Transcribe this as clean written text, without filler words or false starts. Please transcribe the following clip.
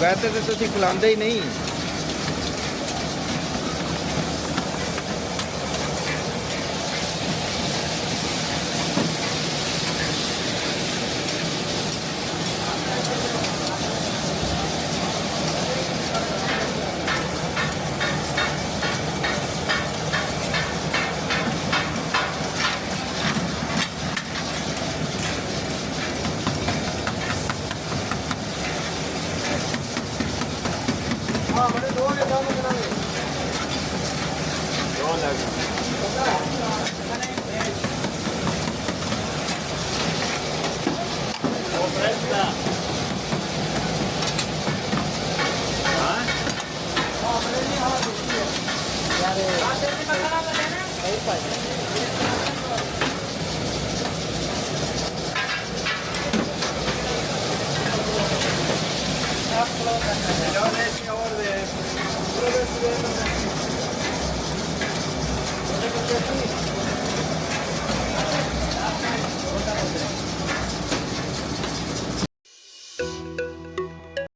ਵੈਸੇ ਤਾਂ ਤੁਸੀਂ ਖਿਲਾਉਂਦੇ ਹੀ ਨਹੀਂ। हाँ बड़े दो ने काम करावे दो लग वो प्रेस्टा हाँ हाँ बड़े नहीं हाँ यार आते में मसाला बनाना सही पाए और